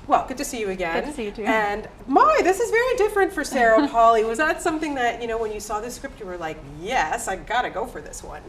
Well, good to see you again. Good to see you too. And this is very different for Sarah Polley. Was that something that, when you saw the script, you were like, yes, I gotta go for this one?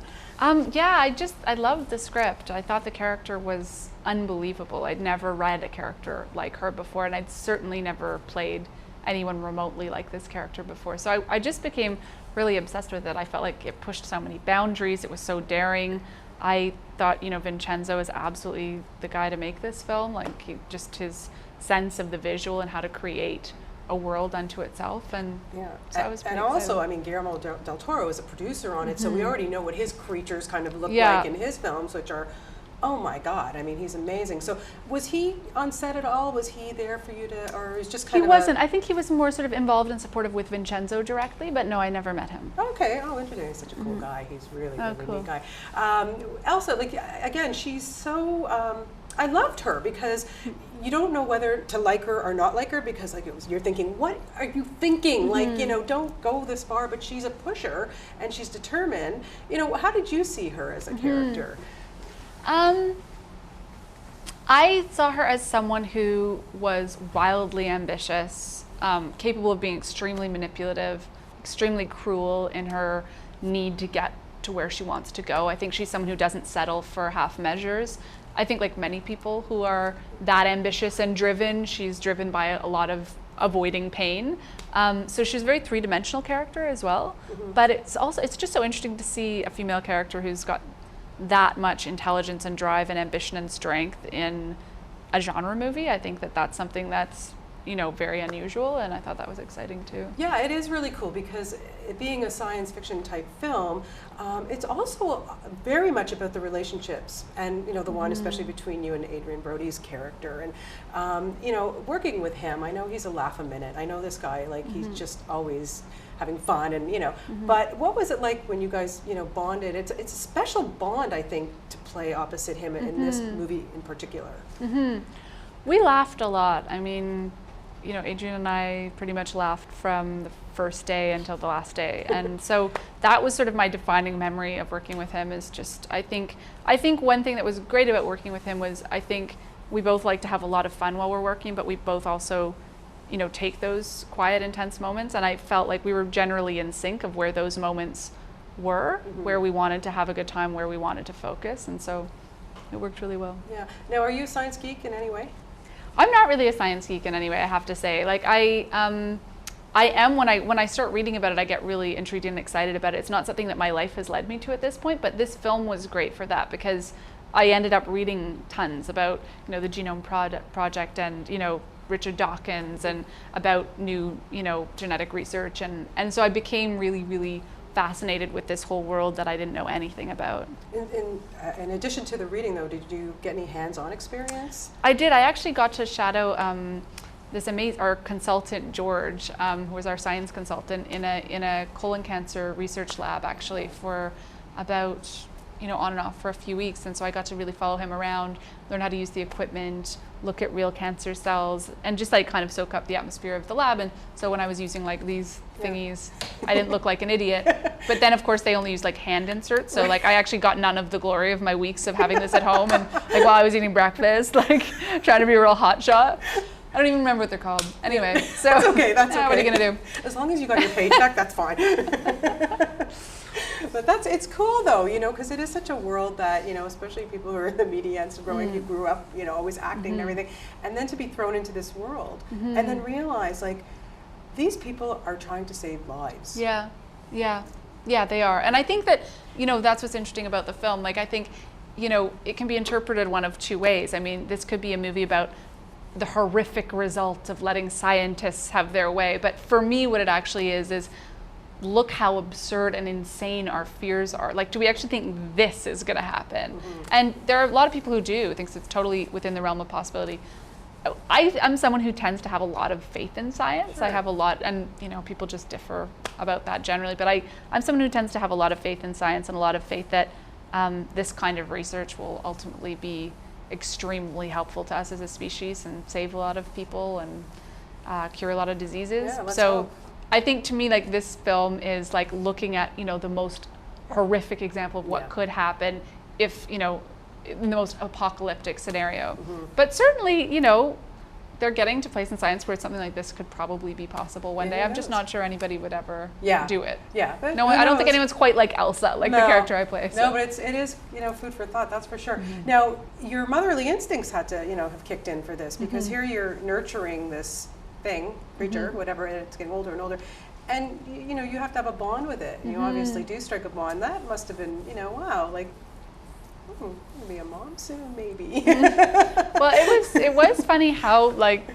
Yeah, I loved the script. I thought the character was unbelievable. I'd never read a character like her before, and I'd certainly never played anyone remotely like this character before. So I just became really obsessed with it. I felt like it pushed so many boundaries. It was so daring. I thought, Vincenzo is absolutely the guy to make this film. Like, just his sense of the visual and how to create a world unto itself. And so I was pretty excited. Guillermo del Toro is a producer on it, so we already know what his creatures kind of look like in his films, which are, oh my God, he's amazing. So was he on set at all? Was he there for you to, or is just kind of? He wasn't. I think he was more sort of involved and supportive with Vincenzo directly, but no, I never met him. Okay, interesting. He's such a cool guy. He's really neat guy. Elsa, again, she's so, I loved her because you don't know whether to like her or not like her because you're thinking, what are you thinking? Don't go this far, but she's a pusher and she's determined. How did you see her as a character? I saw her as someone who was wildly ambitious, capable of being extremely manipulative, extremely cruel in her need to get to where she wants to go. I think she's someone who doesn't settle for half measures. I think like many people who are that ambitious and driven, she's driven by a lot of avoiding pain. So she's a very three-dimensional character as well. But it's just so interesting to see a female character who's got that much intelligence and drive and ambition and strength in a genre movie. I think that's something that's very unusual, and I thought that was exciting too. Yeah, it is really cool because it being a science fiction type film, it's also very much about the relationships and the one especially between you and Adrien Brody's character, and working with him. I know he's a laugh a minute. I know this guy, he's just always having fun, and but what was it like when you guys bonded? It's a special bond, I think, to play opposite him in this movie in particular. We laughed a lot. Adrien and I pretty much laughed from the first day until the last day, and so that was sort of my defining memory of working with him. Is just I think one thing that was great about working with him was I think we both like to have a lot of fun while we're working, but we both also take those quiet, intense moments, and I felt like we were generally in sync of where those moments were, where we wanted to have a good time, where we wanted to focus, and so it worked really well. Yeah. Now, are you a science geek in any way? I'm not really a science geek in any way, I have to say. I am when I start reading about it, I get really intrigued and excited about it. It's not something that my life has led me to at this point, but this film was great for that because I ended up reading tons about the Genome Project and Richard Dawkins and about new genetic research, and so I became really, really fascinated with this whole world that I didn't know anything about. In addition to the reading, though, did you get any hands-on experience? I did. I actually got to shadow our consultant George, who was our science consultant, in a colon cancer research lab actually for about on and off for a few weeks, and so I got to really follow him around, learn how to use the equipment, look at real cancer cells, and just kind of soak up the atmosphere of the lab. And so when I was using these thingies, I didn't look like an idiot. But then of course they only use hand inserts, so I actually got none of the glory of my weeks of having this at home and while I was eating breakfast, trying to be a real hotshot. I don't even remember what they're called. Anyway, so that's okay. That's okay. What are you gonna do? As long as you got your paycheck, that's fine. But it's cool though, because it is such a world that, especially people who are in the media and growing, you grew up, always acting and everything, and then to be thrown into this world and then realize these people are trying to save lives. Yeah, they are. And I think that, that's what's interesting about the film. I think, it can be interpreted one of two ways. This could be a movie about the horrific result of letting scientists have their way. But for me, what it actually is look how absurd and insane our fears are. Do we actually think this is going to happen? And there are a lot of people who do, thinks it's totally within the realm of possibility. I'm someone who tends to have a lot of faith in science. Sure. I have a lot, and people just differ about that generally, but I'm someone who tends to have a lot of faith in science and a lot of faith that this kind of research will ultimately be extremely helpful to us as a species and save a lot of people and cure a lot of diseases. Yeah, let's so hope. I think to me this film is looking at the most horrific example of what could happen if in the most apocalyptic scenario. But certainly they're getting to place in science where something like this could probably be possible one day. I'm just not sure anybody would ever do it. Yeah. But no, I don't think anyone's quite like Elsa, like the character I play. So. No, but it is, you know, food for thought, that's for sure. Now, your motherly instincts had to, you know, have kicked in for this, because here you're nurturing this thing, creature, whatever, and it's getting older and older. And, you know, you have to have a bond with it. And you obviously do strike a bond. That must have been, you know, wow, like, I'm gonna be a mom soon, maybe. Well, it was funny how, like,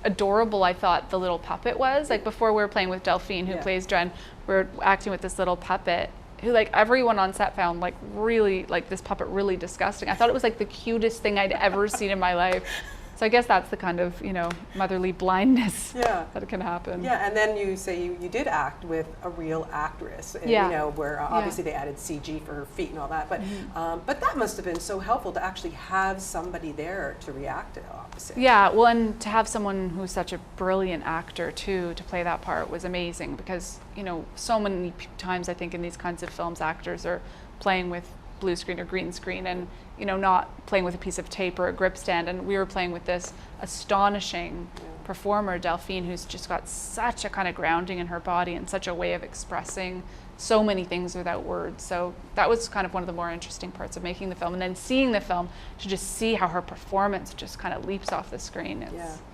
adorable I thought the little puppet was. Like, before we were playing with Delphine, who plays Dren, we were acting with this little puppet who, like, everyone on set found, like, really, like, this puppet really disgusting. I thought it was, like, the cutest thing I'd ever seen in my life. So I guess that's the kind of, you know, motherly blindness that can happen. Yeah, and then you say you did act with a real actress, and, you know, where obviously they added CG for her feet and all that, but that must have been so helpful to actually have somebody there to react to the opposite. Yeah, well, and to have someone who's such a brilliant actor too to play that part was amazing, because, you know, so many times I think in these kinds of films actors are playing with blue screen or green screen, and, you know, not playing with a piece of tape or a grip stand. And we were playing with this astonishing performer, Delphine, who's just got such a kind of grounding in her body and such a way of expressing so many things without words. So that was kind of one of the more interesting parts of making the film. And then seeing the film, to just see how her performance just kind of leaps off the screen.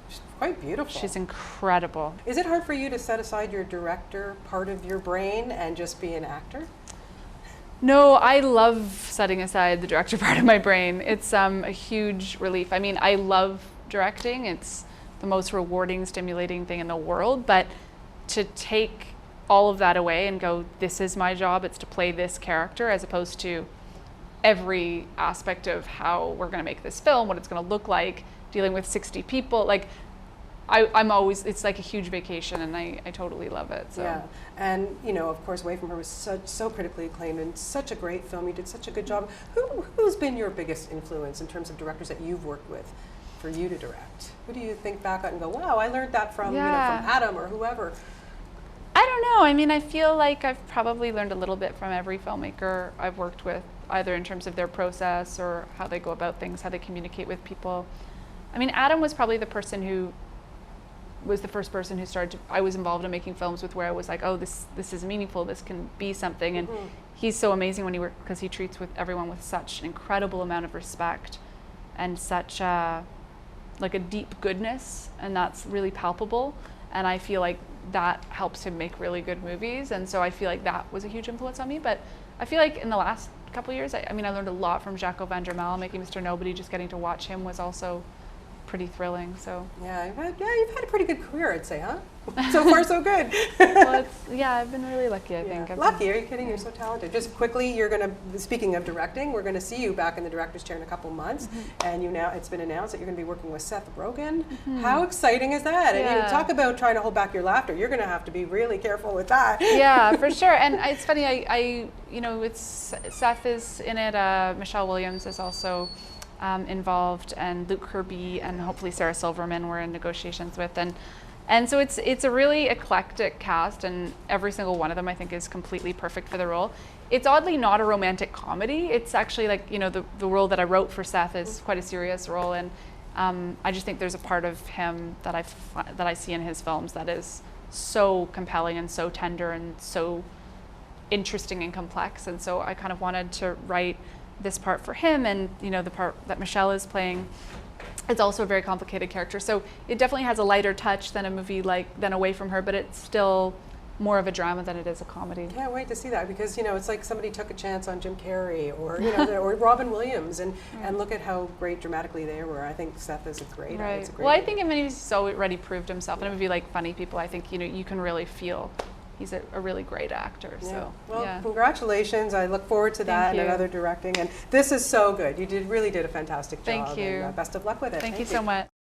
She's quite beautiful. She's incredible. Is it hard for you to set aside your director part of your brain and just be an actor? No, I love setting aside the director part of my brain. It's a huge relief. I mean, I love directing. It's the most rewarding, stimulating thing in the world. But to take all of that away and go, this is my job, it's to play this character, as opposed to every aspect of how we're going to make this film, what it's going to look like, dealing with 60 people. Like, I'm always, it's like a huge vacation, and I totally love it. So. Yeah, and, you know, of course, Away From Her was so critically acclaimed and such a great film. You did such a good job. Who's been your biggest influence in terms of directors that you've worked with for you to direct? Who do you think back on and go, wow, I learned that from, you know, from Adam or whoever? I don't know. I mean, I feel like I've probably learned a little bit from every filmmaker I've worked with, either in terms of their process or how they go about things, how they communicate with people. I mean, Adam was probably the person who was the first person who I was involved in making films with, where I was like, oh, this is meaningful, this can be something. And he's so amazing when he works, because he treats with everyone with such an incredible amount of respect and such like a deep goodness, and that's really palpable. And I feel like that helps him make really good movies. And so I feel like that was a huge influence on me. But I feel like in the last couple of years, I mean, I learned a lot from Jacques van der Mal making Mr. Nobody. Just getting to watch him was also pretty thrilling. So yeah, you've had a pretty good career, I'd say, huh? So far, so good. Well, I've been really lucky, I think. Lucky? Are you kidding? You're so talented. Just quickly, speaking of directing, we're going to see you back in the director's chair in a couple months, and it's been announced that you're going to be working with Seth Rogen. How exciting is that? And you talk about trying to hold back your laughter. You're going to have to be really careful with that. Yeah, for sure. And it's funny, I Seth is in it, Michelle Williams is also involved, and Luke Kirby, and hopefully Sarah Silverman we're in negotiations with, and so it's a really eclectic cast, and every single one of them I think is completely perfect for the role. It's oddly not a romantic comedy. It's actually, like, you know, the role that I wrote for Seth is quite a serious role, and I just think there's a part of him that I see in his films that is so compelling and so tender and so interesting and complex, and so I kind of wanted to write this part for him. And, you know, the part that Michelle is playing, it's also a very complicated character, so it definitely has a lighter touch than than Away From Her, but it's still more of a drama than it is a comedy. Can't wait to see that, because, you know, it's like somebody took a chance on Jim Carrey or, you know, or Robin Williams, and look at how great dramatically they were. I think Seth is a great. Right. It's a great well, I think he's so already proved himself, and it would be like Funny People. I think, you know, you can really feel he's a really great actor. Yeah. So, well, congratulations. I look forward to that and another directing. And this is so good. You really did a fantastic job. Thank you. And best of luck with it. Thank you so much.